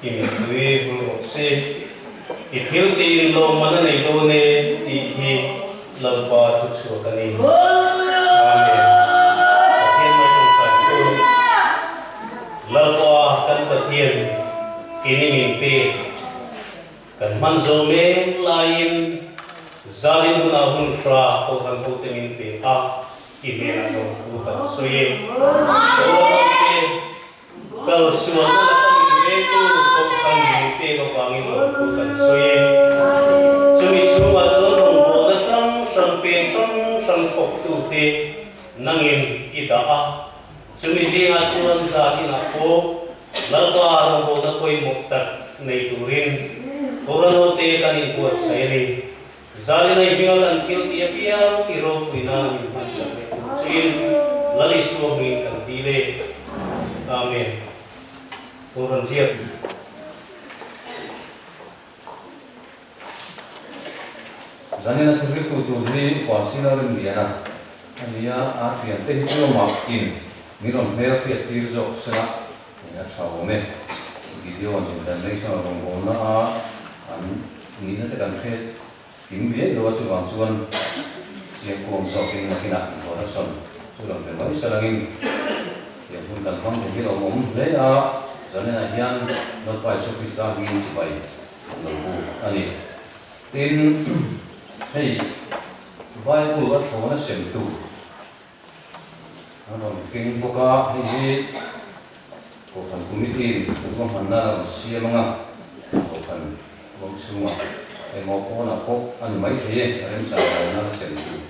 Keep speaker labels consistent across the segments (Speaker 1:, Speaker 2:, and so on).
Speaker 1: in we will say if you think lo mana nei lo ne hi lo pa tu su ka ni amen thiên mai tu kan tu lo pa kan ta thiên ini min pe kan man zo me lain zalin na hun tra ko kan ko te min pe a ini na lo tu kan so ye kalau semua itu bukan mimpi kepanggil bukan suye suye semua zorong bola sampai kok tu te nangin kita suye singa cuan sahaja aku lalu orang bola koi muktak naiturin orang ote kan buat saya ni zalina ibingan angkil tiap kiro pina ibang sampai suye lali semua minta dile amin. Orang siap.
Speaker 2: Jadi nak tulis tulis kuasa orang dia na, dia artian teh itu makin, ni orang mereka tiada jok sana, ya tahu me, video dan ni orang bona, ni nanti kan ke, ini dia dua suan siap kuang sokin makinak orang son, sudah memang selangin, ya pun kan pang jadi orang leh Jadi nahian not by Sofista means by ani. Then hey, Bible at home sem tu. Ano king boka hindi ko kan committee ko manna siya mga ko kan semua mo ko na ko ani mai the ren sa na sem tu.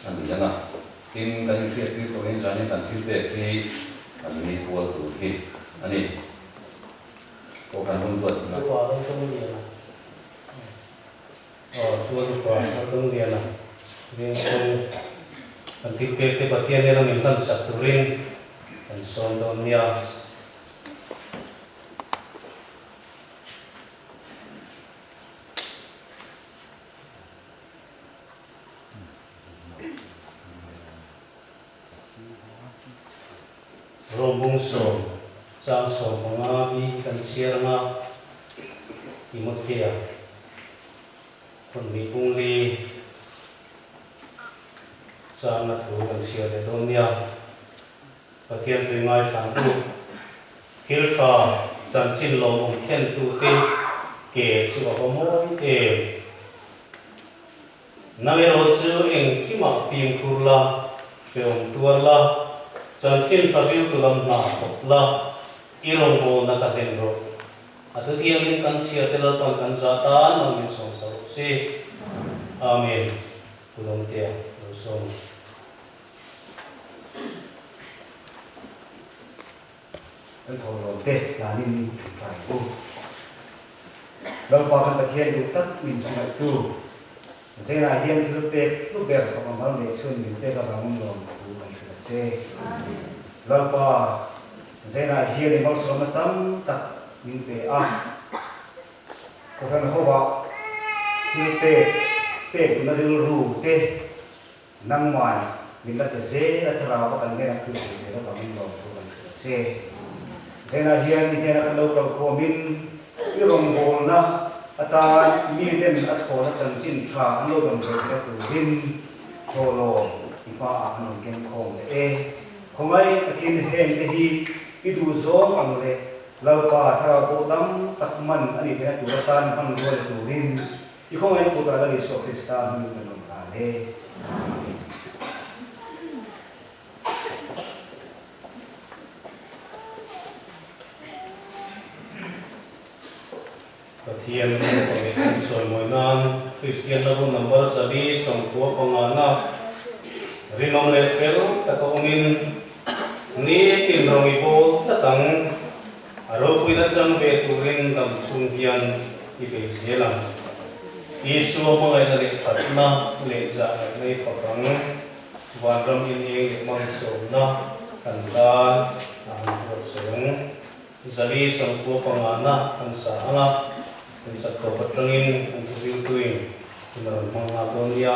Speaker 2: Ani yana king kan siya tu ko ren jane kan feedback ni ani ko tu ki ani bukan untuk
Speaker 1: tua orang kemudian tua orang kemudian dia nanti PT bagian dia minta saturin dan sondonya rombong so sang so mengabi kan sirna imut kia pun dipungli sang natu kan sir de dunia bagian dengai sangku hilfa jancin lomong ken tu te ke su amoy te namero chu eng kima tim kurla peong tuarla jancin tabil tulam na la irong mo nakatenro at iyang kan siya telapang kan zatan ng isong sa si amen kulong tiya so
Speaker 3: ang kolote namin tayo lalpakan tagian utak minjang itu saya nahian tilpek lu ber pamamal neksun minte ka bangun dong bukan se lalpa saya nahian imal selamatang tak minte bukan hawa tilpek pek naril te nangman minta se atara apa kan kena se ka bangun dong bukan se saya nahian ni kena kalau komin irong bolna ata miden at ko na chanchin tha ano dong ke tu hin solo ipa ano ken khong khomai akin hen te hi idu zo ang le lalpa thara ko dam takman ani kena tu tan hang go tu hin i khomai ko ta la so krista ni no ale
Speaker 1: Katiyan mo pagkikin soy mo nan Christian na po number sabi sang tuwa panganak rinong pero kataungin ni tinrong ibo tatang araw po inadjang beturin ng sungkian ibigsilang iso mga inalipat na leza at may pagkang wadram inyong mga sob na kanda ang prosong sabi sang tuwa panganak ang sa anak sa kapatangin ang tuwing mga dunia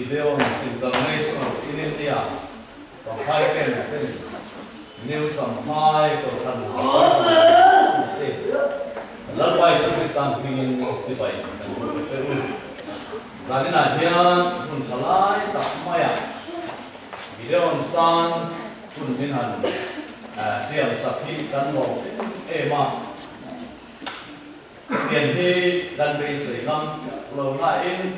Speaker 2: video international in India some high ken new some high to kan lần bài sẽ bị sang phim sẽ bay sẽ gia đình này hiền cũng sẽ lại tập mai à video stand cũng biến thành xem sắp khi cán bộ em mà tiền thì đàn bị sử dụng lâu lại in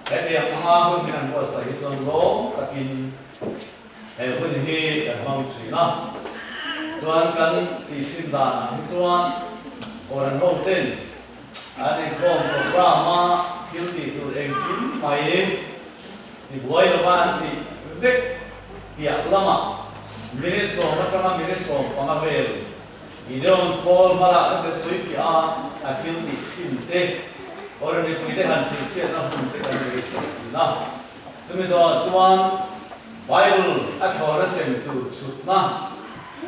Speaker 2: cái việc mà hơn cái năng của sử dụng lỗ các in hơn thì các mong sử dụng soan kan thì xin đàn soan orang hotel ada kom programa kilti tu engkin mai di buai lepas di vek pihak lama Minnesota macam Minnesota pengavel Gideon Paul malah ada suikia kilti cinte orang di kita hansi cina pun kita beri cina semua soan Bible atau resem tu sutna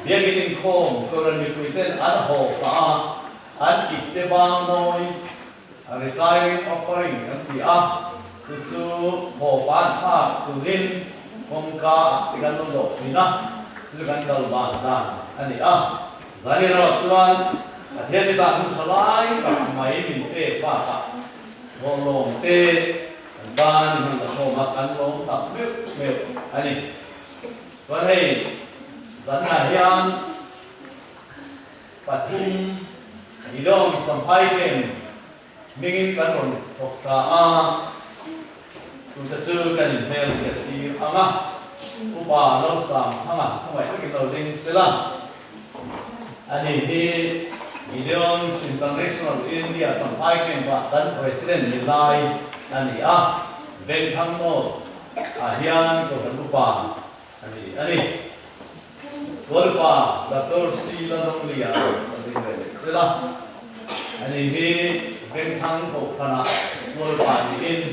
Speaker 2: dia gini kom orang di kita ada hoka an ikte bang noi retiring offering an pia su ho ban tha turin kongka tigan lo sina su kan dal ban dan ani zani ro chuan athian ni san salai ka mai min pe pa ka long te ban man da so ma kan lo ta me ani chuan hei zan na hian pathum Idong sampai ken mingin kanon okta tu tsu kan hel ti anga upa lo sam anga mai ko kino ding sela ani hi Idong international India sampai ken ba dan president nilai ani ben thamno hian ko upa ani golpa dator sila dong lia sila ani hi ben thang ko kana mol pa ni in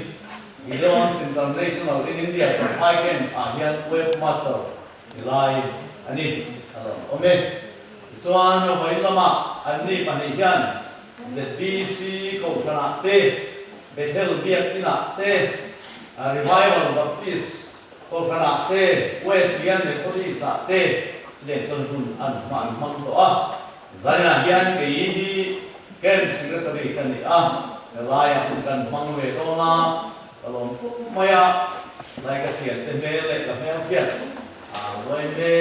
Speaker 2: Idong international in India sampai ken hian webmaster nilai ani ome chuan hoi lama ani pani hian ZBC ko kana te Bethel biak ina te revival baptist ko kana te Wesleyan Methodist te le chon hun an man mang to zana hian ke hi ken secretary kan ni laya kan mang ve to na alom maya lai ka sian te me le ka me fiat loi me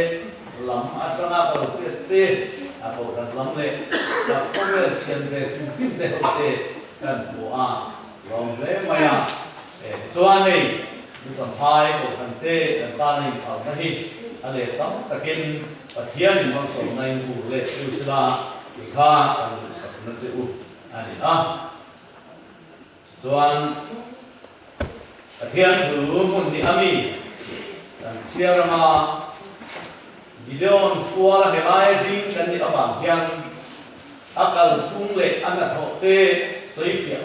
Speaker 2: lam achana ko te ko kan lam le ka ko me sian te tin te ho te kan so lom le maya chuan nei ni sam phai ko kan te ta nei phal ta hi ale tam takin pathian mang som nai bu le chu sila kha an sakna che u ani chuan pathian thu mun ni ami kan siarama Gideon squala helai ding kan ni abang hian akal tung le ana tho te soifia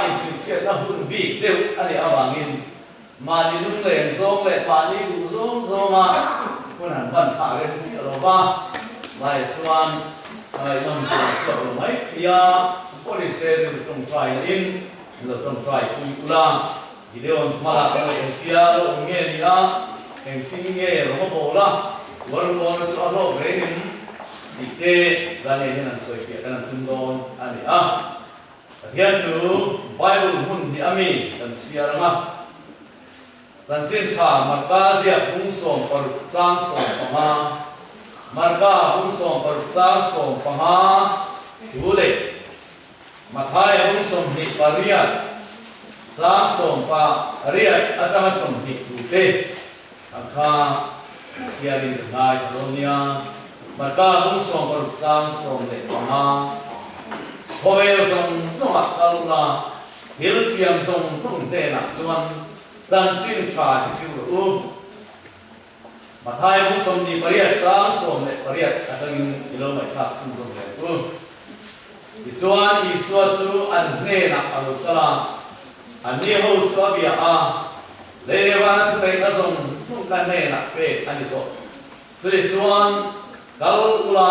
Speaker 2: in sin na hun bi deu ani abangin mani lung le zong le pani du zong kun han ban tha le si lo ba lai chuan ai nam ko so mai ya police du tong try in lo tong try tu ula Gideon mala ko en pia lo nge ni en ting nge ro bo la wor mo na so lo re ni ite zane ni nan so pia kan tun don ani hian tu Bible hun ni ami kan siaranga Zansin cha marka zia hung som par chang som panga marka hung som par chang som panga thule mathai hung som ni pariat chang som pa riat atama som ni tute akha siarin ngai kolonia marka hung som par chang som le panga hoel som som akalna hil siam som te na chuan Zansin cha ki mathai bu som ni pariat sang som le pariat atang ilo mai thak sum som le chuan I suwa chu an hne na alutala an ni ho suwa bia le wan tu na som kan ne na pe ani to tule chuan kal ula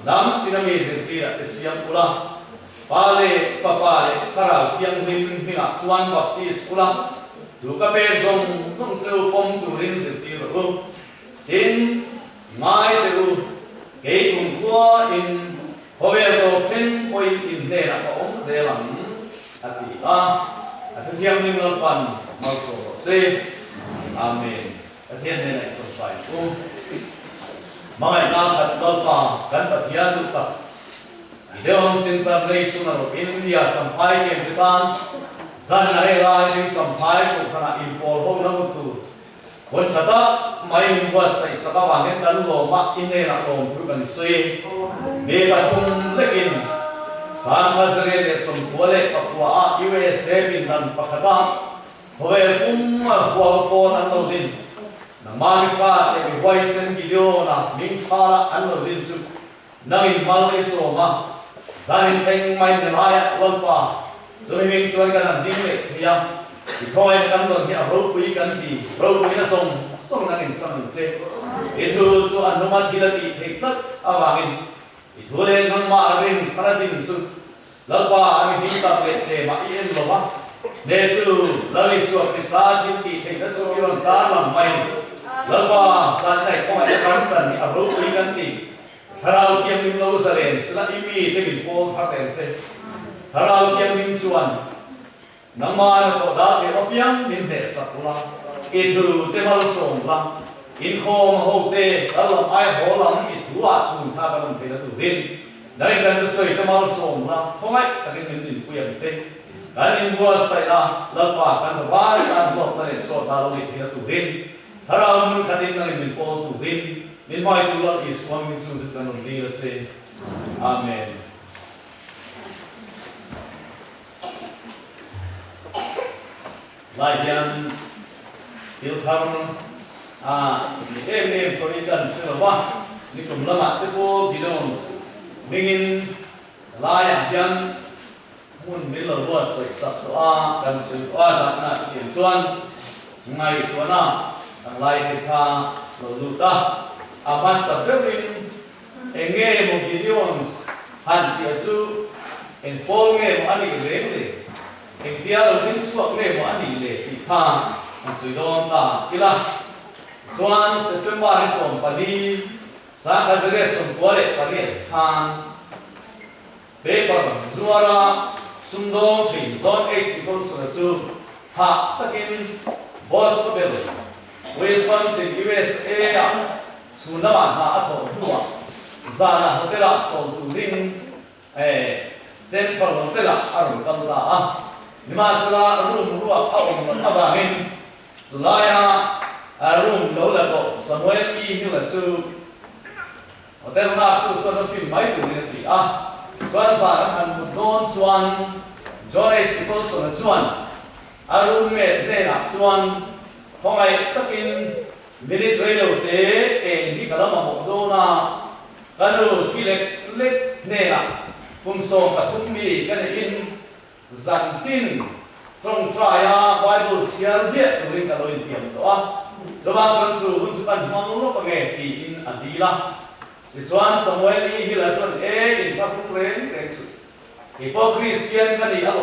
Speaker 2: dam pinami sin pira siam ula pale papale karal kiang him hina chuan baptist ula
Speaker 4: tu ka pe zong zong chu pom tu ring zin ti ro in mai te u ke kum tua in howe to chen oi in ne na ko om ze lam ati a ati thiam ning lo pan mal so se amen athian ne na ko pai u mai na khat lo pa kan pathian lu pa ideong sin ta nei su na ro India champai ke tan zan na re la sin champai ko kana in pol ho na tu kon chata mai wa sai sa ba wa ke kan lo ma in ne na ko tu kan sui me ba tum lekin san hazre le som pole pakwa a USA bin dan pakata howe pum wa ko an lo din na mani pa te bi wai sen video na ming sa an lo din su na in mal e so ma zanin theng mai ne mai wal pa rồi mình chuan kan ding le ya thì thôi kan lo hi a ro pui kan ti ro pui na song na in sam che e thu chu an ma thi la ti thek tak awangin i thu le nang ma rin saradin su la pa ami hin ta le te ma i en lo wa ne tu la li su a sa ti ti thek na chu yon ta lam mai la pa sa nai ko ai kan san ni a ro pui kan ti tharau kiam nim lo sa ren sla i mi te bin po ha ten se tharau kiam nim chuan namar ko da ke opiang min de sakula idru te mal som la in khom ho te alam ai ho lam i thua sun tha kan te tu rin dai kan tu soi te mal som la thongai ta ke min din puyam che kan in bua sai la la pa kan sa wa kan lo ta le so ta lo ni te tu rin tharau mun khatin na min po tu rin min mai tu la is one min su kan lo ni la che amen. Lai jan tiêu thăm em có đi gần xưa quá đi cùng lâm mặt cái cô bị đông mình in lai jan muốn biết là vua sợi sập đó gần sợi quá sạch na tiền chuan ngày của na lai cái kha là lụt ta mà sập cái mình nghe một video hàn tiệt su em phô nghe một anh đi về em bia là những suốt nghe một anh đi lệ thì tha anh suy đoán ta kila xuân September hay sông Pali sáng cái gì sông qua lệ Pali tha bé bằng zuara sung đông chỉ don H thì con số chu ha tất nhiên Boston Wisconsin USA Sunda mà ha thổ thua ra là hợp cái là sông tu ring Central hợp cái là ở trong ta Lima sila room ruap awam abangin sulaya room lo la ko Samuel E Hill chu hotel na ku so no film mai tu ni ti chuan sa an mu don chuan Joyce people so na chuan room me ne na chuan hongai takin minute radio te hi kala ma mo do na kanu ki lek ne na kum so ka thum mi kan in dàn tin trong trai Bible chia riết rồi cả đôi tiền đó, cho bạn chọn chủ cũng chọn mong lúc mà nghe thì in ảnh đi la, thì chọn Samuel đi là chọn in pháp cũng lên sự, thì po Christian cái gì alo,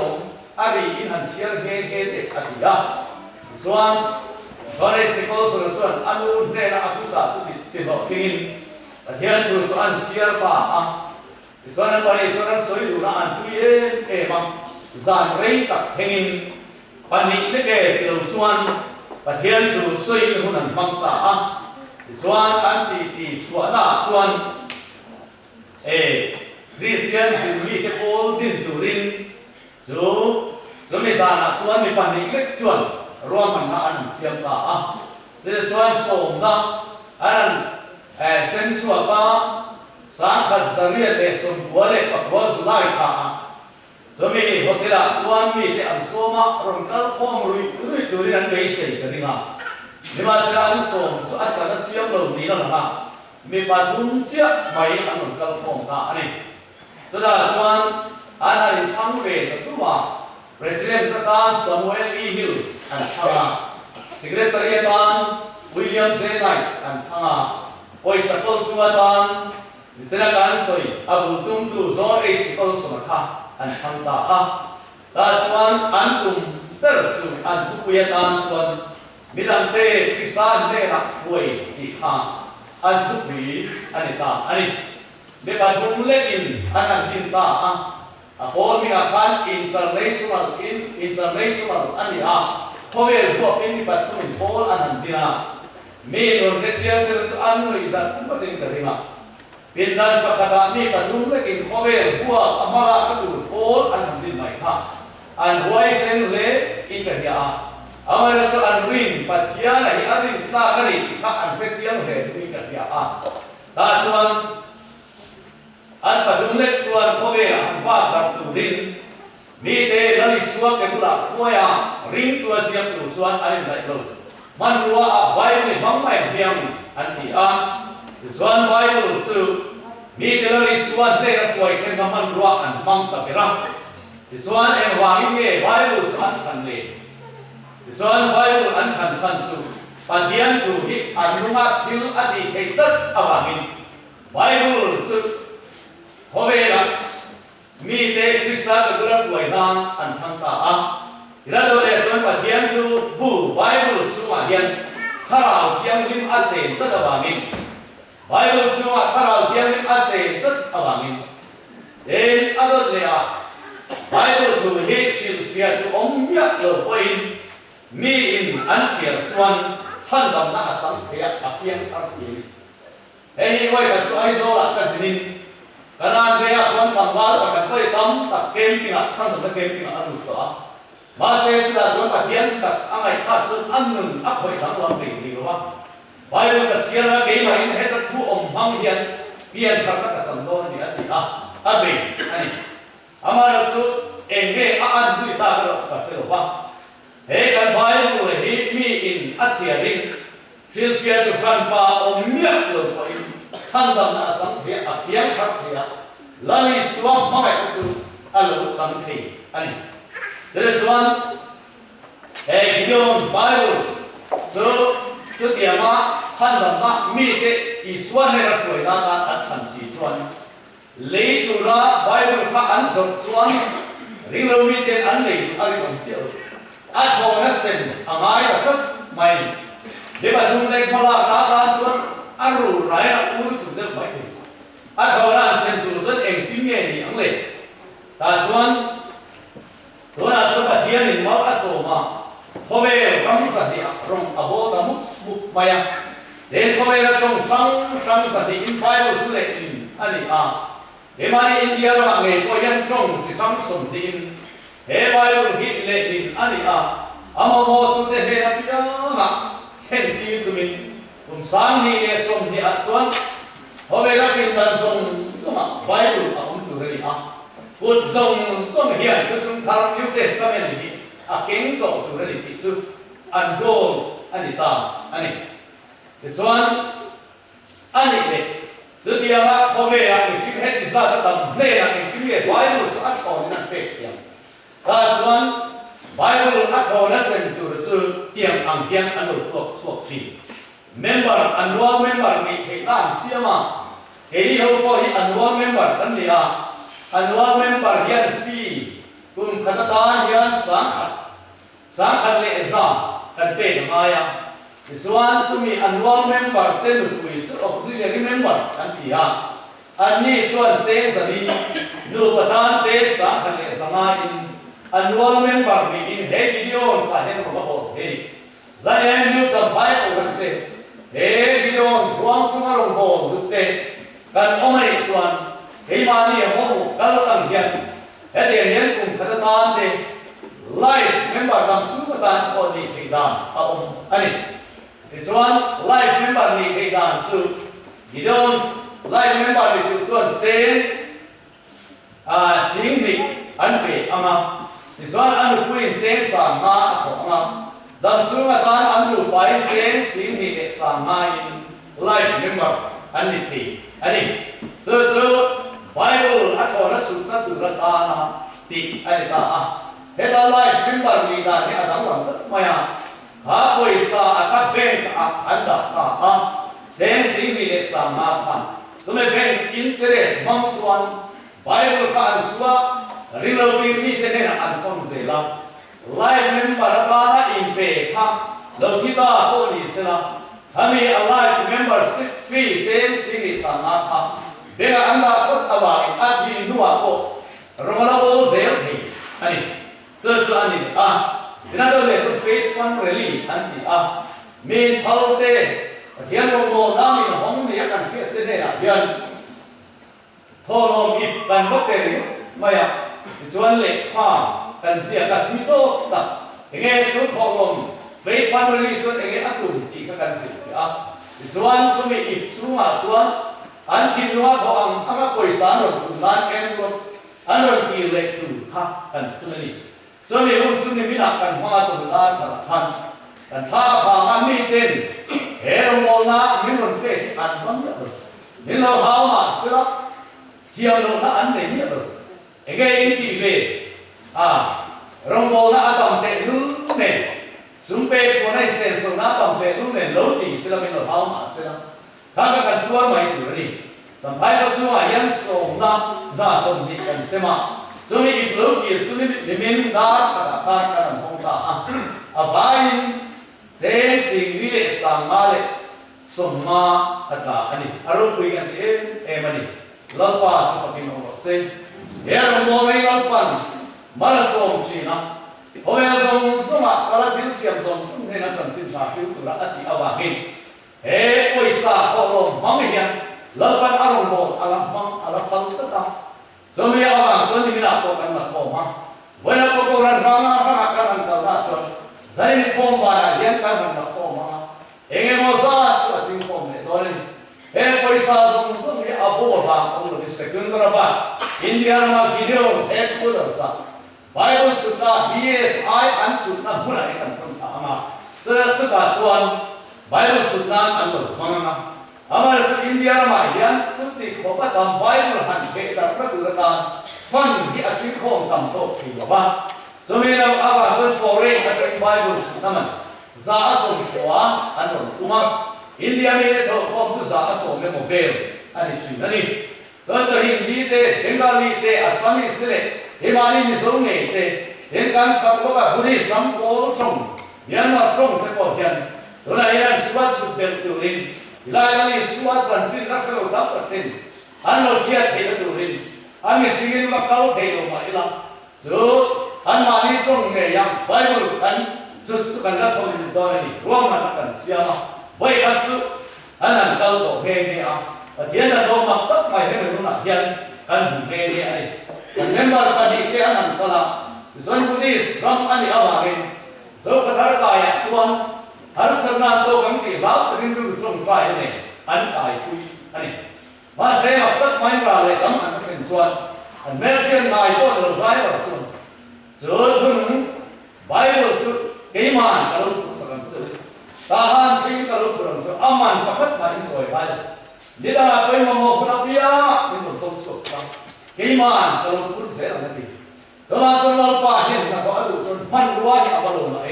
Speaker 4: ari in ảnh chia nghe để ảnh đi la, chọn đấy sẽ có sự chọn anh luôn đây là áp dụng tu tiền học kinh, hiện tu chọn chia pa thì chọn anh bảo chọn soi đủ là anh tu mà zan rei tak hengin pani leke kilo chuan pathian tu soi hu nan mang ta chuan an ti suana chuan Christian simli te all din tu rin chu mi zan chuan mi pani lek chuan roman na an siam ta te chuan som da an sen chua pa sang khat zaria te som wale pakwa zulai tha Zomi hotela suan mi te an soma rongkal khom rui turi an bei sei ka dinga lima sira an som so at kana chiam lo ni la ha mi pa dum chia mai an rongkal khom ta ani to da suan an hari thang ve ta tuwa president ta Samuel E Hill an thanga secretary ta William J Knight an thanga poi sakol tuwa ta sira kan soi abu tum tu zo e sikol so kha an thang ta chuan an tum ter su an thu puya tan suan milang te Kristan te na huai ti kha an thu pi ani ta ani be ba thum le in anan din ta a pol mi a kan international ani a hovel ko in ba thum in pol anan dina me non ke chia se su an no izat kum ba din ka ringa pindan pa kada mi ka thum le in hovel bua amara ka tu pol anan din mai kha an huai sen le in ka ya amara so an rin patia na hi arin ta ka ri ka an pe chiang le in ka ya ta chuan an patum le chuan khobe an va ka tu rin mi te lali suwa ke bula khoya ring tu siam tu chuan arin lai lo man ruwa a bai ni bang mai biang an ti a chuan bai lu chu mi te lali suwa te ra khoi khen man ruwa an mang ta pera chuan em wang nge bai lu chuan than le chuan bai lu an than san chu patian tu hi an lunga thil ati ke tat awangin bai lu chu hobe la mi te Krista ka gura suai dan an thang ta a ira do le chuan patian tu bu Bible suwa hian kharau thiam lim a chen ta awangin Bible suwa kharau thiam lim a chen ta awangin en adot le a Bible tu he sil fia tu om ya lo poin mi in an siar chuan chan dam na chang thea a pian thar thi ei wai ka chu ai zo la ka sinin kanan rea kwan thangwal pa kan koi tam tak camping a sang ta camping a ru to a ma se chu da chuan pathian tak angai kha chu an nun a khoi thang lam pe ni wa Bible ka siara ke ma in he ta thu om hang hian pian thar ka chang do ni a ti a be ani amara chu enge a an zui ta ro ka pe wa he kan Bible le hi mi in a siaring sil fia tu khan pa om miak lo pa in sandam na sang thia a piang thak thia lali swam mai su alo sang thi ani there is one gideon Bible so dia ma sandam na mi ke iswan ne ra soi na ta than si chuan le tu ra Bible kha an so chuan ring lo mi te an le a ri kom chiu a thong na sen angai ra kat mai de ba thum le khala na ta chuan aru rai a ur tu de mai thi a thora sen tu zat eng tim nge ni ang le ta chuan to na chu pa thian in mau a so ma hobe ram sa ti rong a bo ta mu maya den hobe ra chong sang sa ti in Bible chu le in ani a he mai India ra nge ko yan chong si sang som ti in he Bible hi le in ani a amo mo tu te he na pi ma khen ti tu min sang ni le som ni a chuan hobe ra pin tan som soma Bible a tu ri a put som hian tu chung thar New Testament hi a keng to tu ri ti chu an do ani ta ani te chuan ani le tu dia ma hobe a ni shi he ti sa ta tam hle a ni ti le Bible chu a chon na pe ya ta chuan Bible a chon na sen tu chu tiang ang hian an lo tok chi member annual member ni he tan siama he ri ho ko hi annual member kan ni a annual member hian fee kun khata tan hian sang khat le exam kan pe ma ya iswan sumi annual member te lu kui chu auxiliary member kan ti a an ni chuan che sari lu patan che sang khat le sanga in annual member ni in he video sa he ko ho he zai new some bai ko kan te he gideon chuang chunga rong ho dutte kan omai chuan he ma ni ho kal tang hian he de hian kum khata tan te life member dam chu ka tan ko ni thei dan a om ani this one life member ni thei dan chu gideon's life member ni chuan chen sing ni an pe ama this one an kuin chen sa ma ko ama dam chunga tan an lu pai chen sim ni le sang mai life member ani thi ani so Bible a thona su na tu ra ta na ti ani ta a he ta life member ni da ne adam lam ta maya ha poi sa a ka bank a an da ta a chen sim ni le sang ma phan so me bank interest mong chuan Bible ka an suwa reloading ni te ne an thong ze la live member ba in pe kha lo thi ta ko ni se la ami live membership fee chen sing sa na kha be ga anda thot awa a di nuwa ko romala bo zel thi ani so ani ina do le so faith fund rally anti min halte thian lo mo na min hong ni kan fiat te ne na bian thom ip kan ko te ri maya chuan le kha kan sia ka thi to ta nge su thom faith fund rally so nge atum ti ka kan ti chuan so mi ip chunga chuan an kin nuwa ko anga poisa no nan ken ko anor ki le tu kha kan tu ni so mi un chu ni mi na kan ma chu la tha than kan tha pa ma mi ten he mo na mi ron te an bang ya ni lo ha ma sa hiao lo na an ne ni lo e ge in ti ve rong mo na atom te lu ne sum pe so na sen so na atom te lu ne lo ti sila mi lo ha ma sila ka kan tua mai tu ni sam pai lo chu a yan so na za so ni kan se ma so mi flow ki so ni min da ka hong ta vai se sing ni le sang ma le som ma ata ani aro pui kan te mani lo pa chu pa kin lo se ya ro mo mai lo pan ma la som chi na ho ya som so ma kala tin siam som ne na chan sin ta tu ra ati awa hin poi sa ko lo ma me hian lo pan aro mo ala mang ala pal ta ta so mi awa so ni mi na ko kan na ko ma wa na ko ran ma na ka kan ka na so zai ni ko ma na hian kan na ko ma enge mo sa so tin ko me do ni poi sa so mi abo ba ko lo ni second ra ba india ma video set ko da sa Bible sutta DSI an sutta bula ni kan thong ta ma so ta ka chuan Bible sutta an lo thong na amar su india ma yan sutti ko ba tam Bible han ke da pra tu ta fan hi a ti khom tam to ki ba so mi la aba so foreign ka Bible sutta man za aso kwa an lo tuma india ni to khom su za aso me mo vel ani chi na ni so hindi te bengali te assamese te Himani ni so nge te den kan sam ko ba budi sam ko chong yan ma chong te ko hian to na yan suwa su bel tu rin ila ni suwa chan sin na ko ta pa ten an lo chia te tu rin an mi singin ma kau te lo ma ila so an ma ni chong nge yang bible kan su kan la thong ni do ni ro ma na kan sia ma bai kan su an an kau to nge ni tian na do ma tak mai he me na hian kan nge ni ai member padi ke anan kala zon budis ram ani awagin zo kathar ka ya chuan har sarna to kam ki lau rin ru trong trai ne an kai pui ani ma se ma tak mai ra le kam an ken chuan an mersian nai to lo trai wa chuan zo thun bible chu ke man ka lo sakam chu ta han thi ka lo kurang so aman pakhat ma in soi bai lida poi mo pra pia ni to song so Iman kalau pun saya nak nanti. Kalau soal pahin nak kau adu soal panduan apa lo nak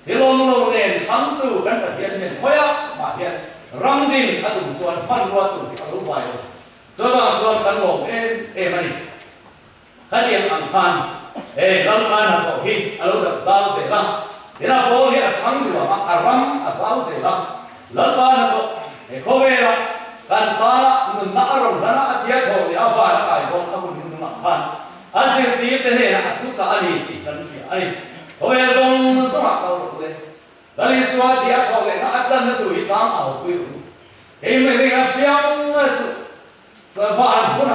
Speaker 4: Kalau lo ni hantu kan bagian ni koyak bagian rambing adu soal panduan tu kita lupa itu. Soal kan lo mani. Hari yang angkan kalau mana kau hin kalau dah sahau sekarang. Dia boleh asal dua aram asal sekarang. Lalu mana kau vera kan tara menarung dana atia kau dia apa nak kau aku kan asal dia tene aku sahali kan dia ai kau yang jom semua kau boleh dari suatu dia kau le nak dan tu hitam aku biru ini mereka piang sefahan pun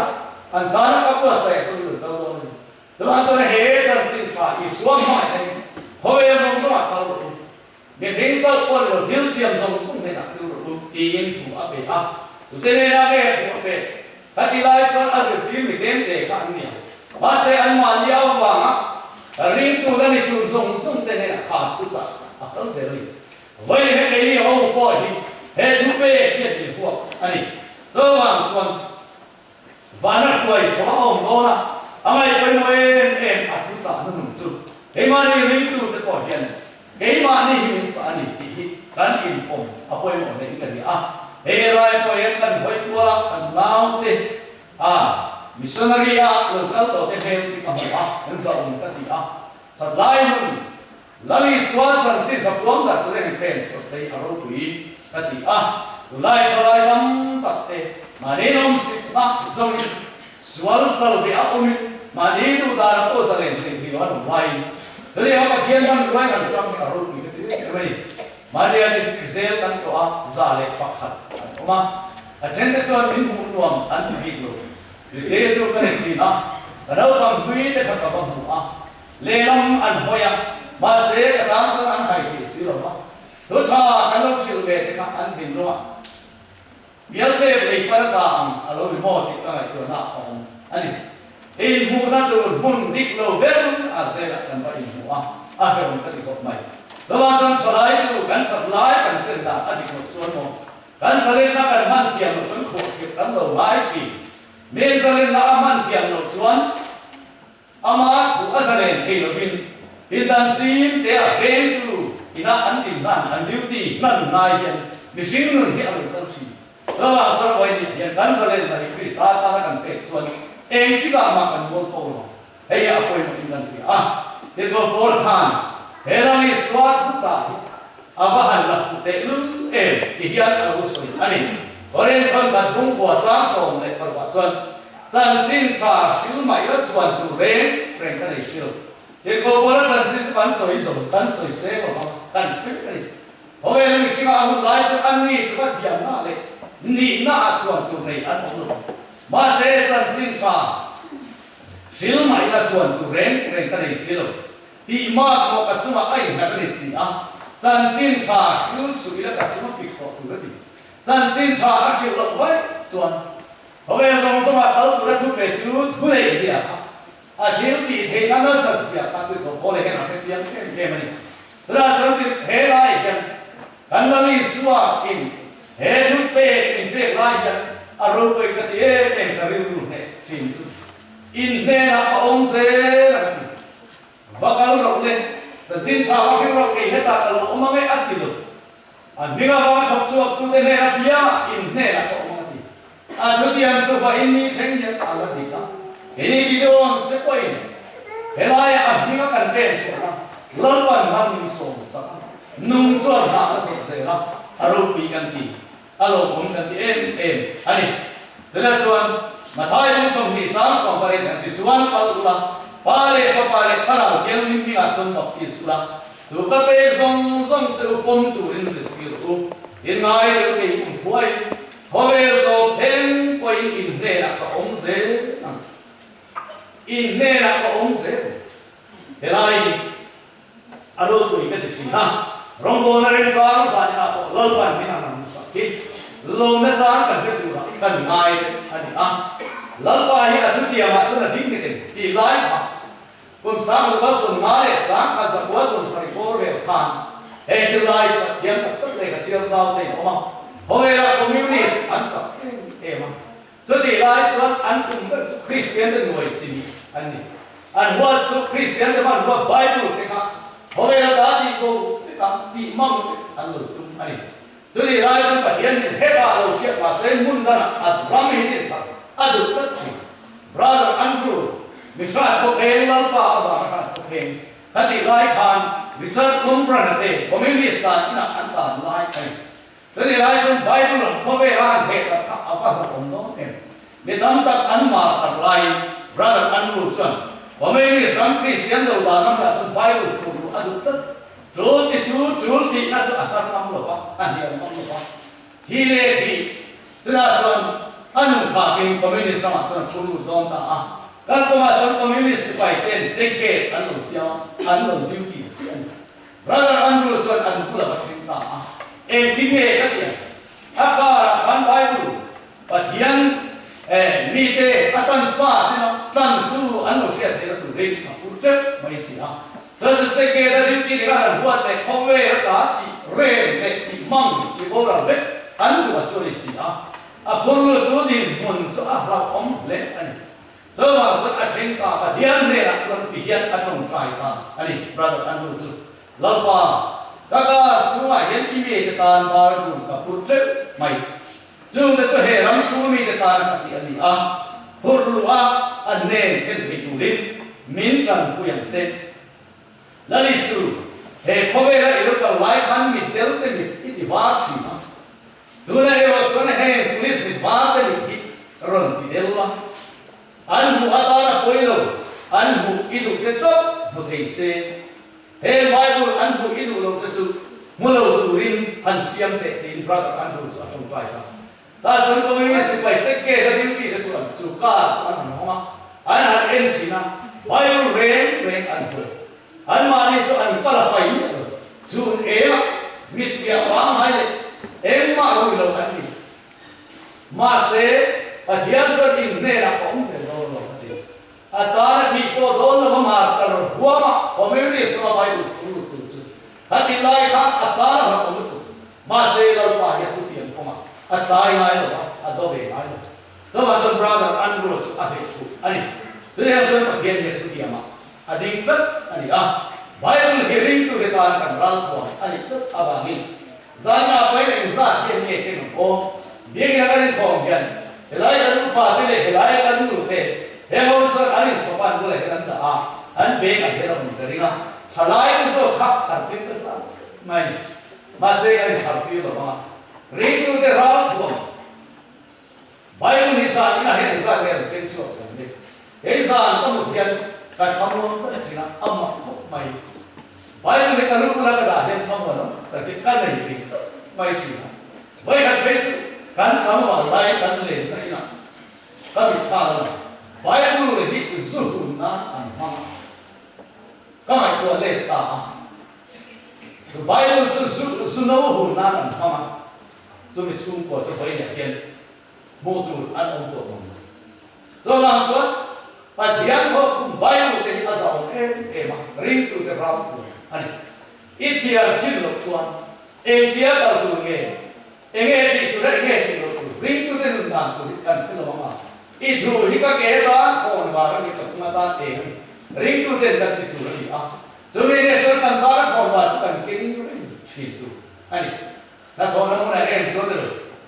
Speaker 4: antara apa saya tu tahu tu sebab tu hesan cinta isuan macam ni kau yang jom semua kau boleh dia tinggal pun lo dia siam jom semua nak tu ingin tu apa Utene na ke pe hati lai son asu film ten de kan ni ba se an ma liao wa ring tu da ni tu song song te ne ka tu sa a kan se ri wai he ke ni ho po hi he tu pe ke ti fu ani so wang son va na koi so ong do na amai pe mo em a tu sa nu chu he ma ni ring tu te po hian he ma ni hin sa ni ti kan in pom a poi mo ne ka ni Herai po yang kan hoi tua kan lau te missionary local to te he ti ka ma yang sa um ka ti sat lai mun lami swal san sin sap tuam da tu ren pen so tei aro tui kati tu lai chalai tam tak te ma ne nom sit na zong swal sal be a umi ma ne tu da ko sa ren te bi wa lai tuli ha ma kian dan lai ka chang aro tui kati mai ma ne a is zel tan to a za le pakhat oma a chen te chuan min mu nuam an bi lo te tu ka si na đâu bằng quý để thật cả bằng hữu lê long ăn hoya mà sẽ cả tám dân ăn hay thì xí rồi đó cho cái lúc chịu về thì các ăn thịt luôn biết thế bị bắt tạm ở lối mò thì cái nàyตัวnào không anh in mu na tu mun dik lo verun sẽ là chân phải in mu phải không cái gì cũng mày do vậy chân sợi lại tu gan sợi lại gan sen đã cái gì cũng xuân mò gan sợi lên nó gan man thiam nó chân khổ thiệt gan đầu mãi chỉ nên sợi lên nó man thiam nó xuân ama ku asalen ke lo bin dan sim te a ven tu ina an tin nan an duty nan nai yan ni sim nun hi an kan si so so wai ni yan kan salen na ni sa ta kan te chuan e ti ga ma kan bol ko no he ya poi mo in ti te go por khan herani swat cha aba han la fu te lu ti hian a u soi ani oren kon kan bung kwa chang som le par wa chuan chân xin cha siêu mày ở xuân tu rèn rèn cái này siêu thì cô bố nó chân xin bắn soi rồi bắn soi xe của nó bắn phết cái này hôm nay mình xin ăn lại sẽ ăn đi thì bắt thiam na đấy nị na xuân tu này ăn không được mà sẽ chân xin cha siêu mày ở xuân tu rèn rèn cái này siêu thì mà có cái chúng ai cái này gì chân xin cha siêu sui là cái chúng bị khó tu đấy chân xin cha siêu lộc vậy xuân hôm nay chúng ta bắt đầu thu về thu này gì thiếu thì thế nó sẵn gì ta cứ có lẽ là cái gì cái này ra chúng ta thế lại cái anh ta đi xóa in thế thu về in về lại cái rồi cái cái gì em cái điều này chính xác in thế là ông sẽ và cái lúc này chính sao cái lúc này hết ta là ông mới ăn được anh bây giờ học suốt tu thế này là bia in thế là ông thứ tiền số phải in tranh nhận à là gì đó cái này video sẽ quay cái này anh đi cần bên số đó lớn hơn hơn mình số sao nung chuẩn là nó thuộc gì đó alo bị cần gì alo không cần gì em anh thế là chuẩn mà thay những số thì sáng số phải là chỉ chuẩn vào là phải là khả năng cái mình là chuẩn học kỹ sư là từ các bên trong sự công tu đến sự kiểu hiện nay cái cũng quay hôm nay tôi thêm quay in đây là có ông dễ in đây là có ông dễ thế này alo tụi cái gì ha rong bồn này sáng sáng là lơ bàn mình làm sakit lơ nó sáng cần cái điều đó cần ai anh lơ bài là thứ tiền mà cho là đính cái tiền thì lái mà cùng sáng rồi có sùng má để sáng là giặc quá sùng sài phố về khan hay sự lái chặt chém tất cả các siêu giao này đúng không hôm nay là communist anh sao em so thì lại số anh cũng có Christian的người gì anh hoa số Christian的mà hoa Bible cái khác hôm nay là đã đi cô cái khác đi mong anh được tung anh so thì lại số phải hiện hết cả đầu chuyện và sẽ muốn ra Abraham hiện tại anh được tất cả brother Andrew mình sẽ có cái lâu ba và có cái thì lại khan mình sẽ không ra được communist là anh ta lại thế thì lại trong Bible là có về là hệ là apa là ông đó em để tóm tắt ăn mà tập lại brother Andrew chuẩn và mình sáng Christian đầu là năm là trong Bible phụ ăn tất rồi thì nó sẽ ăn năm rồi ăn nhiều năm rồi thì lệ thì tức là chuẩn ăn khá kinh communist mà chuẩn phụ don ta các cô mà chuẩn communist phải tên secret ăn đồ xíu ăn đồ duty xíu brother Andrew chuẩn ăn cũng là bắt chính ta em kính nghe các bạn aka kan Bible patian mi te atan sa ni no tan tu an no sia te tu re ka purte mai sia so se ke da duty de ka huat te khove ta ti re le ti mang ti bo ra le an tu so le sia a porlo tu din mon so a la om le ani so ma so a theng ka patian ne la so ti hian a tong trai ta ani brother Andrew so lapa các số này hiện email để tàn vào group các project mày dù để cho hệ lắm số mi để tàn các tiền gì hốt lúa anh nên trên thị trường đi miễn trần quyền trên là lịch sử hệ không về là yêu cầu lái khăn mịt đeo tên mịt ít vác gì mà đúng là yêu số này hệ police mịt vác tên mịt rồi thì đeo là anh mua ta là quay lâu anh mua ít đủ cái số một thầy xe hệ Bible anh mua ít đủ lâu cái số mua lâu đủ rin anh xem tệ tin ra anh đủ số trong bài ta ta chúng tôi mới sẽ phải check cái là điều gì cái số chủ cả anh nói mà anh ăn em chỉ na Bible rèn anh thôi anh mà đi số anh phải phải dù em biết việc quá hay em mà hồi lâu anh đi mà sẽ ở hiện giờ thì này là cũng sẽ lâu lâu đi ta thì có đó là mà ta rồi hoa mà có mấy đứa số bài đủ hati lai khác ta là cũng mà sẽ lâu phải ya tu tiền không mà ta lai rồi đó về lai rồi so mà son brother Andrews anh thứ hai son mà hiện về tu tiền mà đi tất anh Bible hearing tu kita akan rangkum ani tu abangin zanya apa yang zat yang ni kena ko dia kena kan kongian helai kan lupa tu le helai kan lu te hemo so ani sopan boleh kan ta an be kan dia orang teringa salai so khap tartin kan sa mai masih kan harpi lo ma ring tu te rangkum Bible ni sa ina he sa le kan so kan ni sa kemudian kan kamu tu sina amma mai Bible ni kalau pula ada yang kamu orang, tapi kan ni mai cina. Baik kan begitu, kan kamu orang lain kan lain kan ina. Tapi kalau Bible ni itu suhu na anhang. Kamu itu lain tak. Bible itu suhu na anhang. Sumi sumpo sebagai yang mutu an untuk mung. So langsung, bagian kau Bible ni asal emang ring tu terang. Ani, isi arcil loksuan, dia kalau tu nge di tu ring tu tu nang tu kan tu lama. Itu hika kehatan kon barang itu mata ring tu kan tu lagi so ini so kan barang kon barang kan king tu ani, na kon namun so tu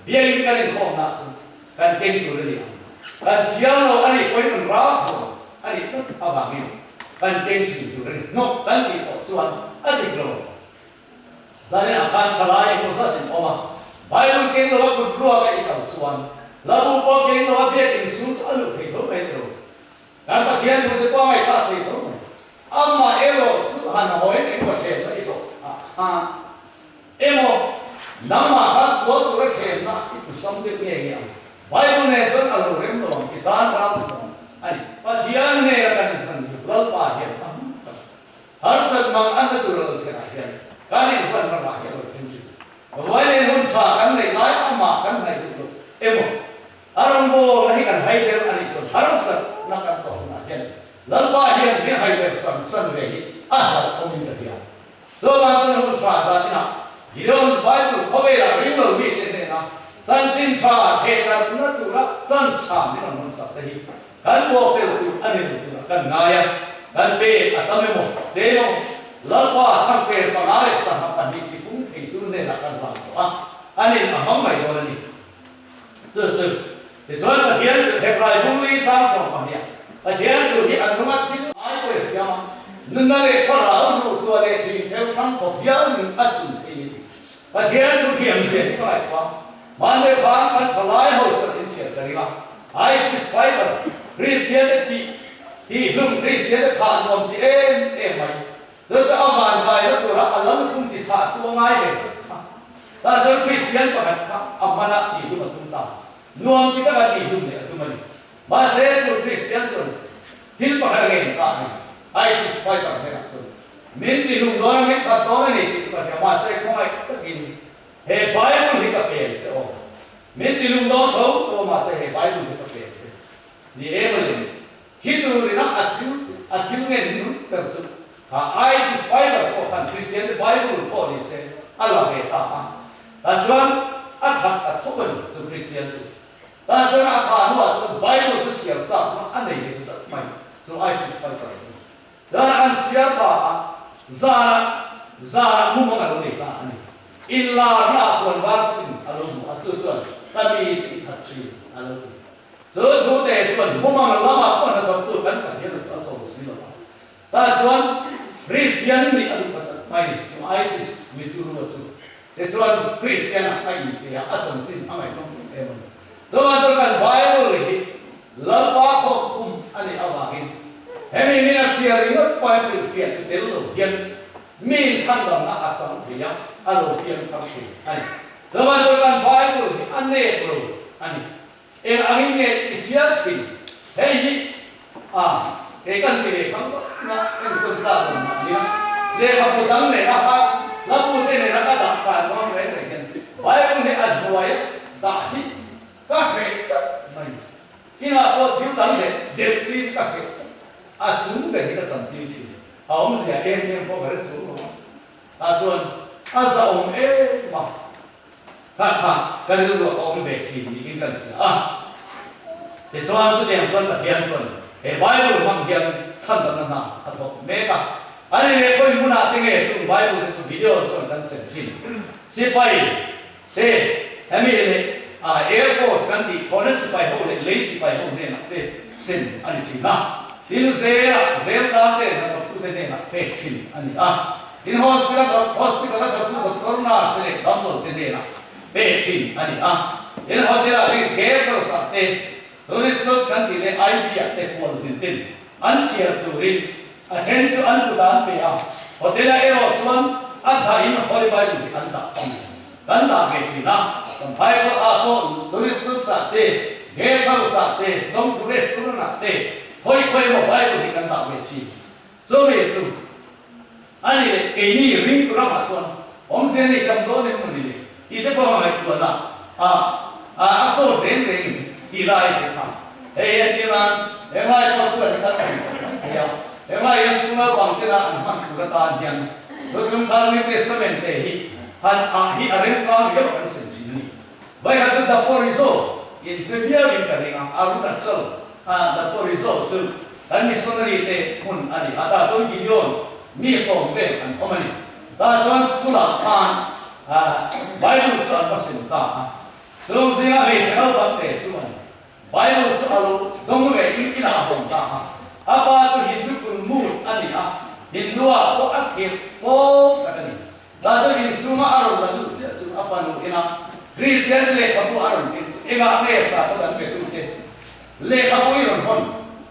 Speaker 4: dia ingkar kon nak kan king tu lagi kan siang lo ani kau itu rau ani tu abang ini. Kan tensi itu no kan di tuan adik lo saya akan salai proses ini oma Bible keng lo aku keluar ke itu tuan lalu kau keng lo dia insun selalu itu betul dan bagian itu kau mai tak itu amma elo subhan hoin itu saya itu emo nama khas suatu rekena itu sampai ni Bible ni so kalau remdo kita ram ani bagian ni akan lalpa hian har sat mang an tu lo thena hian kani ban ma hian lo thin chu wai le hun sa kan le lai ama kan lai tu emo arambo lahi kan hai der ani chu har sat na kan to na hian lalpa hian bi hai der sam san le hi har omin da hian so ma chu hun sa sa ina hiron Bible khobe la ring lo mi te na san chin sa he na tu la san sa ni na sa te hi kan bo pe tu ani tu kan ngaya kan pe atame mo deno lalpa sampai pengarik sama pandit itu ne akan bangsa ani amang mai do ni Tujuan bagian Hebrai bumi sama pania bagian tu ni anumat itu ai ko ya nengare thara ru to le ji theo thang ko bia ni asu ini bagian tu kiam se ko ai pa mane ba kan salai ho sa in se tariwa ISIS fighter Christianity di lung Christian kan nom ti mai zo za aman kai na tu ra alam kum ti sa tu ngai le ta zo Christian pa ka amana ti lu tum ta nuam kita ka ti lu ne tu mani ba se zo Christian zo til pa ka ngai ta ISIS fighter ne so min ti lu do ne ta to ne ti pa ka ma se ko ai ta kin he Bible hi ka pe se o min ti lu do tho ko ma se he Bible hi ka pe se ni e Hindu rina atiu ngen terus. ISIS fighter ko kan Christian Bible ko ni se Allah ke ta. Tujuan athat athoban su Christian su. Tujuan atha nu su Bible tu siap sa ane ye tu mai. Su ISIS fighter su. Dan an siapa za mu mengalu ni ta ani. Illa na kon vaksin alu atujuan tapi ikatri alu. Zo de chuan mumang lama pon na tok tu kan ka hian sa so si lo ta chuan Christian ni adu kata mai so ISIS mituru watu tesuan Christian ai ya asam sin amai nong emon so kan Bible ri lapa ko kum ani awakin hemi ni asia ri ngot pa ri fiat telo hian mi san dam na atsam thia alo pian tham thi ai so kan Bible ri ane pro ani angin ni isia sin hei cái cần cái không nó cái cần ta rồi nhá để học một đống này nó khác nó phụ thế này nó có đặc sản nó về này cái vậy cũng để ăn hoài đã đi các hệ chất này khi nào có thiếu đống này đều đi các hệ chúng để cái sản tiêu chỉ ông sẽ em có cái số không chuẩn sao ông mà cái lúc đó ông về chỉ những cái cần thì cho số tiền là tiền Bible mang hiền san dan na ato meka ani me koi muna tinge su Bible su video su dan sen chin sipai te hemi le Air Force kan ti thone sipai ho le sipai ho ne na te sen ani chin na tin se ta te na tu te ne na te chin ani in hospital na tu corona se dam te ne na te chin ani in hotel ri gas ro sa te Tulis kan tile idea te kual zintin an share turin a chen su an putan pe hotel ero chuan a thain hoi bai du an da kan da ke china kan bai ko tulis sa te ge sa te som tu restaurant na te hoi mo bai du kan da ke chi so me chu ani le ke ni ring kura ma chuan om se ni kam do ne mun ni i te ko mai tu na so den Tirai kita, tiran, hai pasal kita sih, ya, hai semua bang kita anak kita yang, betul dalam testament hi arrange sama dia bukan sendiri. Baik aja dapur itu, in previous kali aku kacau, dapur itu, dan misalnya itu pun ada so gideon, misal kan, omani, dah so sekolah Bible soal pasal so sehingga besar baca cuman Bible soal dong ini apa apa tu Hindu kulmur ani Hindu apa akhir kata ni dah tu Hindu semua arun lalu apa nu ina Kristen le kamu arun ina biasa pada betul ke le kamu irun pun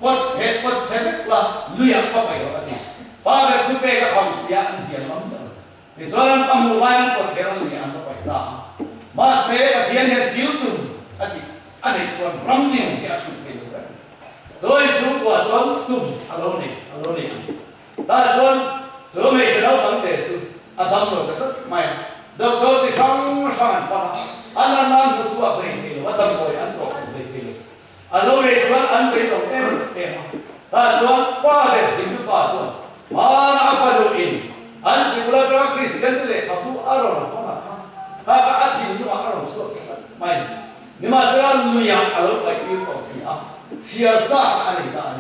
Speaker 4: pot sebab lah lu yang apa ya tadi pada tu pega komisia dia lambat misalnya pemuluhan pot heran ni apa ya Masih bagian yang kiltum, ada cuan ramting yang suka itu kan. So itu buat cuan tum, alone. Dah cuan, so macam apa bang tu? Adam tu kata, mai, doktor si sangat parah. Anak musuh berintil, adam boy ansok berintil. Alone cuan antri tu dah cuan pada itu cuan. Mana apa tu ini? Ansi pula cuan Kristen le, kamu aron apa? Kaka ati nu aron so mai ni ma sera lu yang alo pai yu ko si sia za ani ta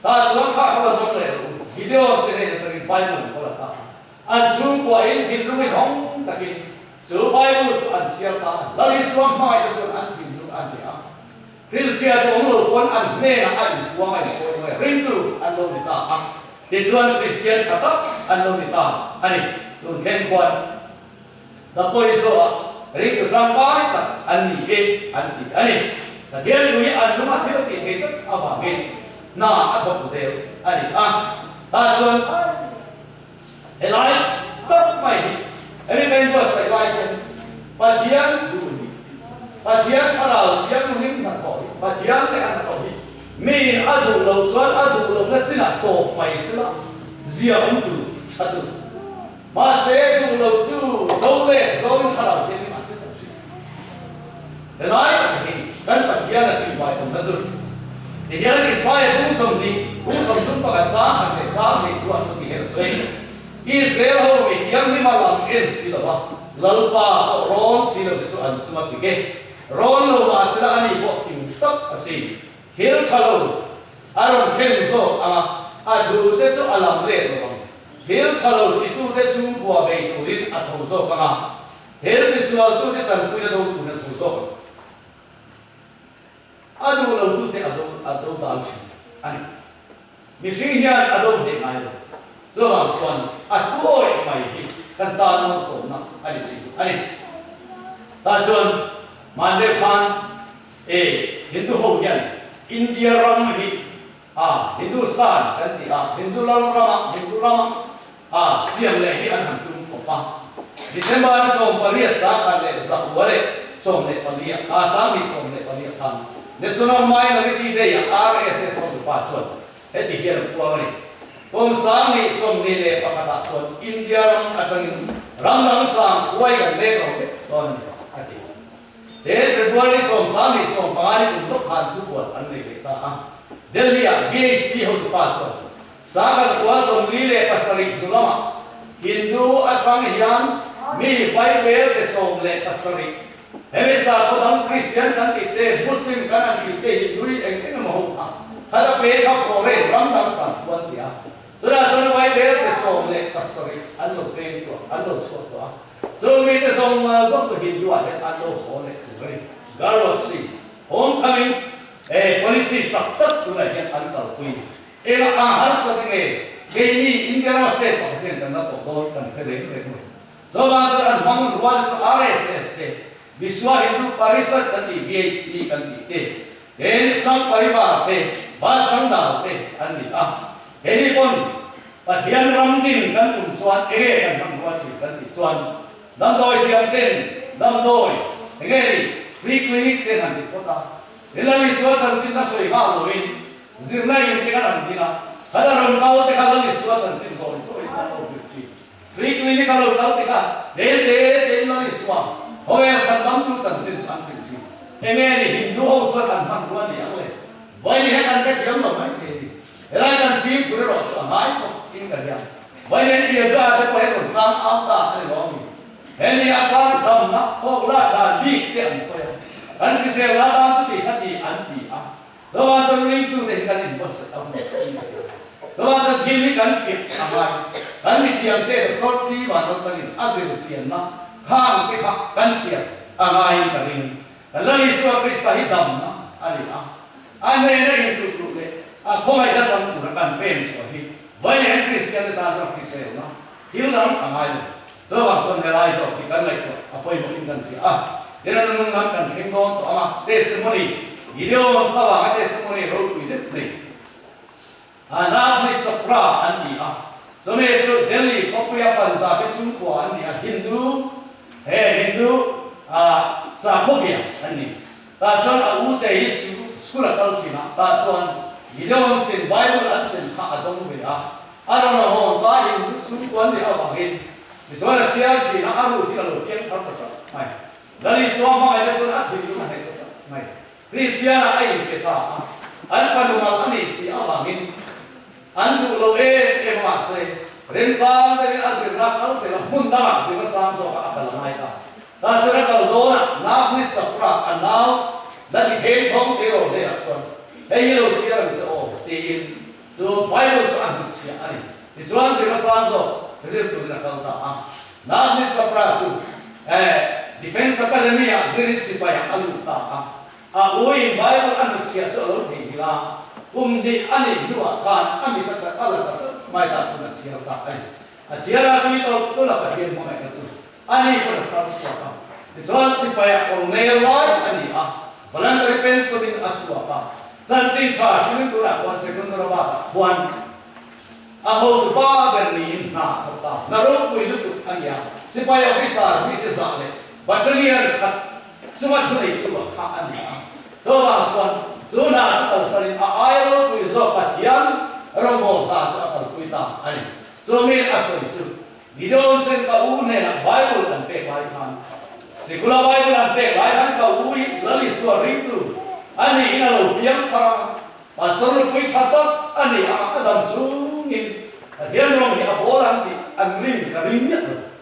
Speaker 4: chuan kha ka so le video se ne tari Bible ko la ta chu ko in tin lu hong ta ki chu Bible su an sia ta la ri so mai so an tin lu an ya ril sia to lo kon an ne na an wa mai so mai rin tu an lo ni ta de chuan Christian chata an lo ni ta ani lu ken kon Dapur itu, hari itu sampai tak ani, tapi yang ini anu macam itu apa ni? Na atau pusing, ani Tajuan, elai tak mai, ini main bahasa elai bagian dulu, bagian kalau bagian mungkin nak kau, bagian ni anak kau, main adu lalu nak sila toh mai sila, zia untuk satu. Masih dulu tu, boleh, zorin kalau jadi macam tu. Dan ayat ini kan bagian dari baik dan betul. Dia ni saya usam tu pakai zahang tuan tu dia sendiri. Israel yang ni malam sila, lalu ron sila itu semua pergi. Ron lo masih ani buat tak asing. Hil kalau aron so adu itu alam le. Hil kalau itu dia semua baik turin atau so kana. Hil visual tu dia cantik dia dulu punya so. Adu lalu dia adu dalsi. Ani. Misinya adu dengan zo ma suan a tuoi mai hi kan ta no so na ani chi ani ta chuan man de khan Hindu ho yan India ram hi Hindustan kan ti Hindu rama siam le hi an ham tum ko pa December som pariat sa kan le sa wale som le pariat sa mi som le pariat khan National Minority Day RSS som pa chuan ti hian ko ni Om sami som ni le pakata chuan India ram atang ram sang kuai kan le ro ke ton ati February som sami som pangani untuk khan tu buat an le ta Delhi BHP ho pa chuan Saga kuwa som lile pasari dulama Hindu atang hian mi Bible se som le pasari Hemi sa kodam Christian kan ite Muslim kan an ite Hindu eng mo ha kada pe ka fore ram dam san kuan dia Sura son Bible se som le pasari an lo pe to an lo so to so mi te som to Hindu an lo ho le tu garot si homecoming policy chak tak tu la hian an tal pui ela har sa nge ni India ma state pa hian kan na to do kan phele le ko so ma sa an mang ruwa sa RSS te Viswa Hindu Parishad kan ti BHP kan ti te sang parivar te ba sang da te an ni ni pon pathian ram din kan tum chuan kan mang ruwa chi kan ti chuan dam doi thiam ten dam doi nge free clinic te han ti kota Ela Viswa chan chin na soi ga lo in zirna yin te kan dina kada ram kau te ka Viswa chan chin so ka lo chi free clinic ka lo kau te ka de na Viswa hoya san dam tu chan chin san chi enge ni Hindu ho so kan phang ruan ni ang le vai ni han ka thiam lo mai the ela kan fi pura ro so mai ko in ka ya vai ni ye ga te pa ro sam a ta ni lo mi eni akan dam na ho la da bi te an so ya kan ki se la da chu ti khati an ti so wa so ring tu te kan in bos a mo so wa so thi ni kan fi amai kan ni tiam te ko ti wa no ta ni azir sian na khang ke kha kan sian amai ka ring la ni so Krista hi dam na ali ane na in tu le ko mai da sam tu kan pen so hi vai ni Christian ta so ki se na hiu dam amai so wa so ne lai so ki kan lai ko a foi mo in kan ti Dia nung kan kengkong to ama testimony video sawa testimony ro ku de ni ana ni chopra ani so me so Delhi Kopuya Punjab sun ko ani Hindu Hindu sa phobia ani ta chon u te school ka china ta chon video sin Bible an sin kha adong ve don't know ta Hindu sun ko ani abangin so na sia si na aru ti lo tiang thar ta mai Dari suama ada surat itu mana itu, mai. Krisia ai kita, alfa numal ani si abangin, andu lo emasai, remsan dari asir nakal sila mundang sila samso akal mai ta. Dan sila kalau dona nak ni sapra anau, dan di thong tero dia so. Hei lo sia so tin, so Bible so andu sia ani. Di suan sila samso, sila tu nakal ta. Nak ni sapra so, Defense Academy zirin sipaya aluta ui Bible anu sia so thi la di ani dua kan ami ta ala ta mai ta su na sia ta ai sia ra tu to la pa hien mo mai ta su ani pa sa su ka zon sipaya on ne lai ani voluntary pension in aswa pa san chi cha shi tu la kon second ro ba buan ho ba berni na ta na ro ku lu tu ania sipaya officer ni te sa le Battalion kat semua tu itu hak anda. So langsung zona atau saling air pun so patian rombol tak atau kita ani. So me asal itu. Video sen kau ne Bible dan pe Bible. Sekula Bible dan pe Bible kau lali suara itu. Ani ina lo piang kara. Pasal kui catat ani adam sungin. Dia orang ni aboran di angrim karimnya.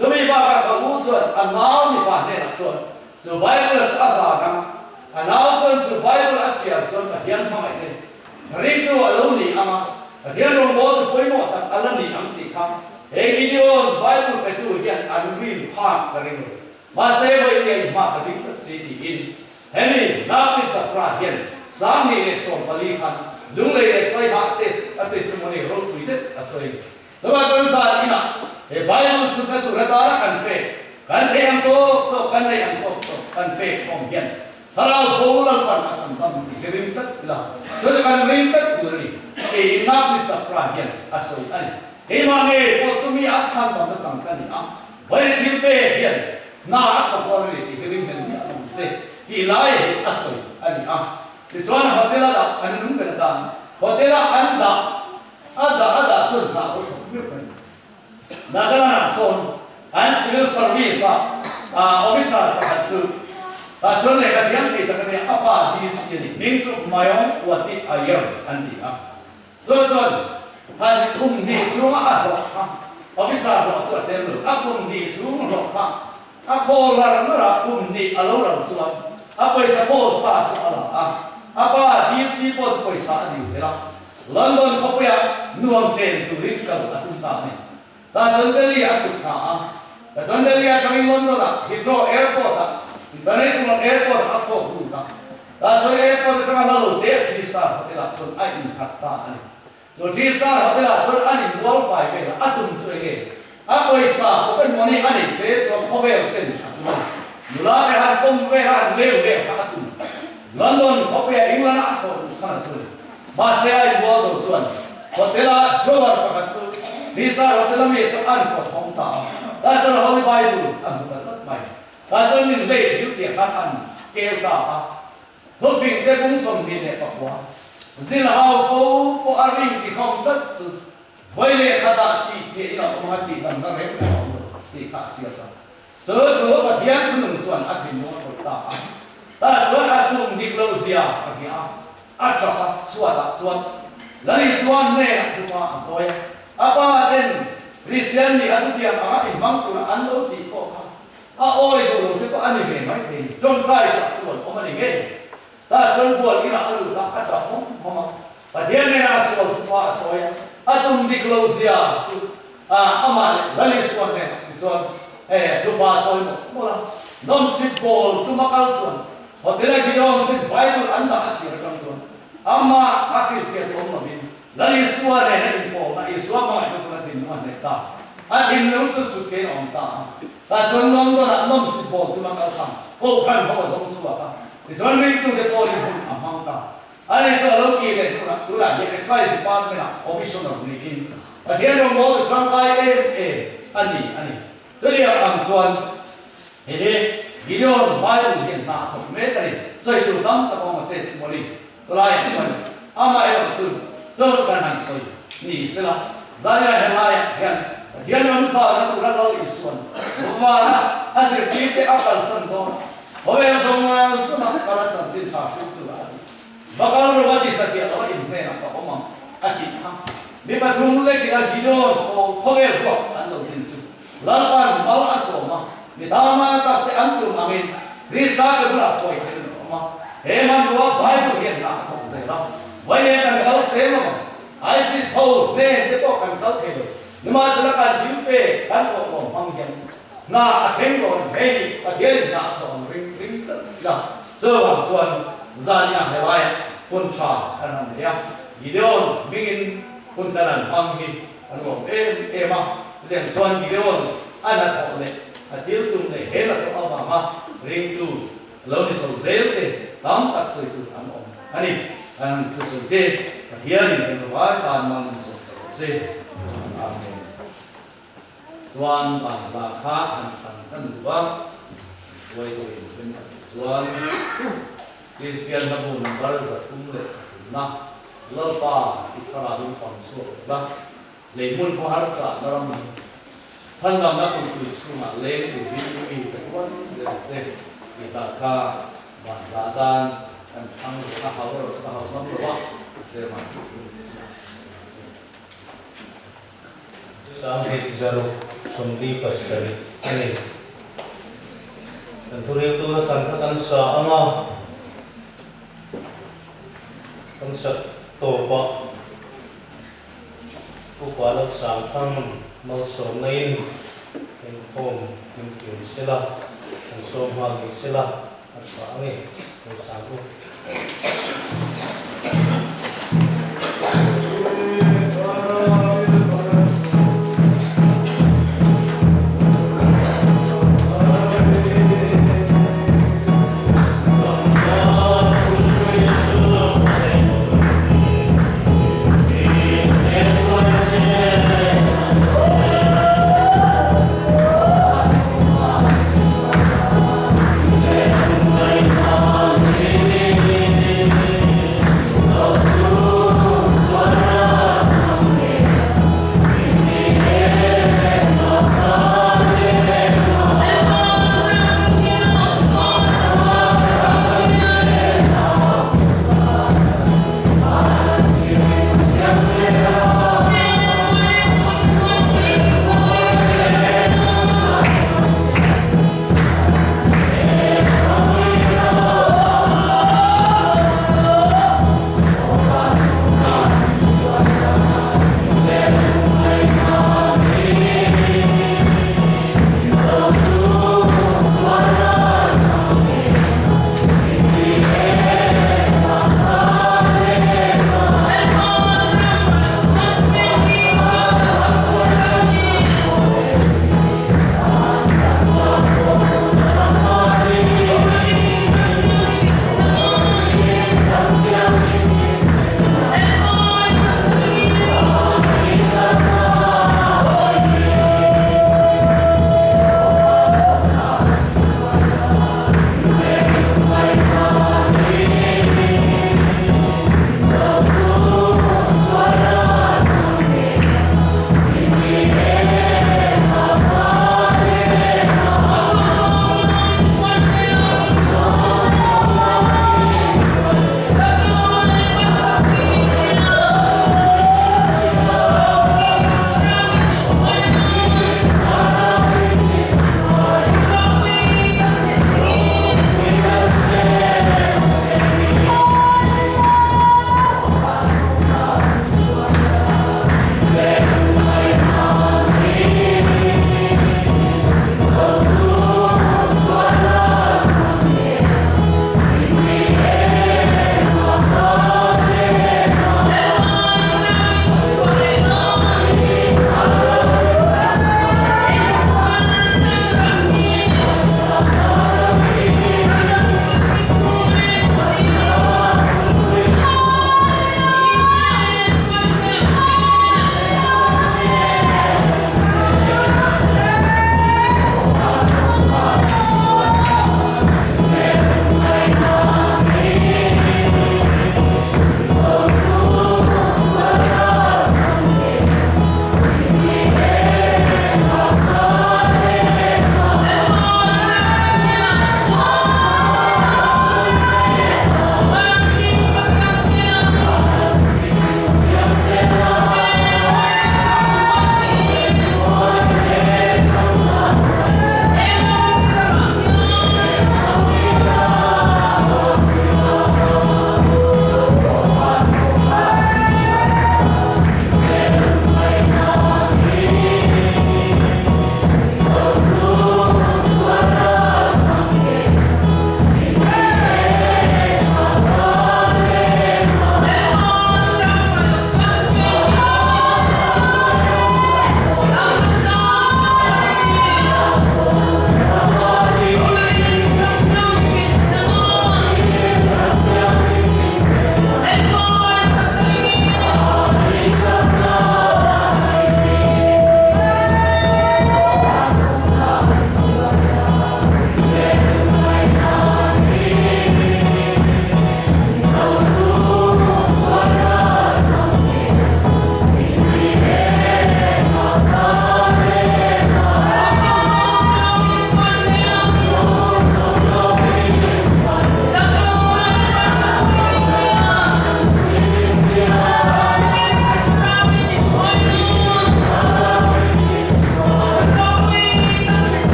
Speaker 4: So me ba ka u chuan anau ni pa ne na chuan so Bible cha da na anau chuan so Bible a sia chuan a hian ma mai ne ri tu a lo ni ama a hian ro mo tu poi mo ta ala ni am ti kha e video Bible pe tu hian an ri pa ka ri ma se bo ye ma ka ri si ti in hemi na ti sa pra hian sam ni ne so pali khan lung le sai ha tes a testimony ro tu de a sai Sebab tuan ina, Bible suka tu rata kan yang to kan yang to kan kompian. Kalau bola pan asam tam gerintak lah. Jadi kan gerintak duri. Ina pizza prahian asal ani. Emang potsumi asam tam sangkan ina. Boleh dipehian. Na asal boleh gerintak dia. Hilai asal ani Disuan hotel ada anu kereta. Hotel ada cerita. Nagana son civil service officer katsu. John le katian kita kena apa di sini. Minggu mayong wati ayam anti John kan di semua ada. Officer waktu telu. Aku di semua aku lar di alur suan. Apa isapol sa apa di si pos poisa di lah. London kopya nuam sen tu rikal atunta ni. Ta jondeli asukna ta jondeli achami London Heathrow airport international airport ako buka. Ta so airport ka lalu de 3-star hotel so ai in hatta ani. So 3-star hotel so ani wall 5 be atum so ge. Apa isa ko kan moni ani je so khobe sen atuma. Mula han kom be han le ka atum. London kopya England ako sana so. Masaya ibu so tuan. Hotel Johor pakatsu. Desa hotel mi so an ko thongta. Ta so holy Bible an ta sat mai. Ta so ni le yu tie ka an kêu ta. Thô phim cái cũng sống đi để bọc quá. Zin hao phố có arin thì không tất sự. Với lệ khá ta thì nó không hát đi tầm ra hết cái họ thì khá siêu ta. Sớ thừa và thiên cũng đừng chuẩn át thì mua một ta. Ta sớ át đừng đi lâu dìa cả kìa. Át chọc á, xua ta, xuân. Lấy xuân nè là thứ mà ăn xôi. Á ba tên Christian thì át tiền á hình mong tụi ăn lâu thì có khá. Á ôi tụi nó có ăn thì mấy thì trong khai sạc tụi nó có ăn thì ta chân buồn cái nào được ta ăn chọc không và thiên này là sầu qua soi atum đi lâu zia ama lấy xuân này xuân lúc ba soi một là nom sit ball tu makal xuân hoặc thế là cái đó sit Bible ăn đã xỉa trong xuân ama akil phiền không mà mình lấy xuân này là impo là xuân mà cái xuân thì nó này ta anh nếu xuất xuất cái ông ta xuân nom đó là nom sit ball tu makal thằng ô khăn không có giống xuân à John Rick tu de poli among ta. Ani so loki le tu la ye exercise department na official na ni in. But here no more John kai ani. So dia ang John he Gideon Bible yen na to me tari. So itu tam ta ko testimony. So lai John ama su. So kan han so ni sila. Zaya helaya yan. Dia no sa na tu la lo isuan. Wala asir kite akal santo. Hoy ang sunat para sa sin sa tu la. Bakal rawati sa tiya to in me na ko mam ati ha. Di ba tumule kila Gideon ko hoy ko ano din su. Lapan mala asoma. Di tama ta te antum amin. Risa ke bula ko isen ma. Eman wa Bible yen na ko sa la. Wai kan kal sema. ISIS ho ne de to kan kal ke. Nima sala kan yupe kan ko mam yen. Na akheng ko hei akheng na to ring la. So ang chuan zanya helai pun cha an ya. Gideon bingin pun tanan panghi ano ema den chuan Gideon ana ko le atil tum le hela to ama ring tu lo ni so zel te tam tak so tu ano ani an tu so te hian ni so wa ta man so se amen. Xuân bản là khá ăn vâng quay về bên Xuân Christian là buồn bã giật cũng lệ na lơ pa ít ra đúng phòng số đó lấy muốn có hát trả đó là sang năm đã cùng tụi xuống mà lấy tụi vi cái quan dễ thì ta khá bản là tan ăn sang khá hậu rồi khá hậu lắm rồi dễ mà
Speaker 1: sampai jauh somdi pasari ini dan turi itu kan sama kan topa kuala sangkang mau somain inform mungkin sila dan somah sila apa ini sangku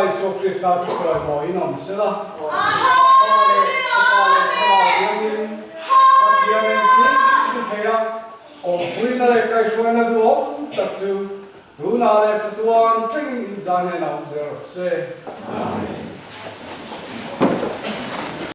Speaker 5: Isu Krista tukar mo inom sila. Om puinale kai suena duo tatu Runa le tatuan tingin zane na uzer se. Amen.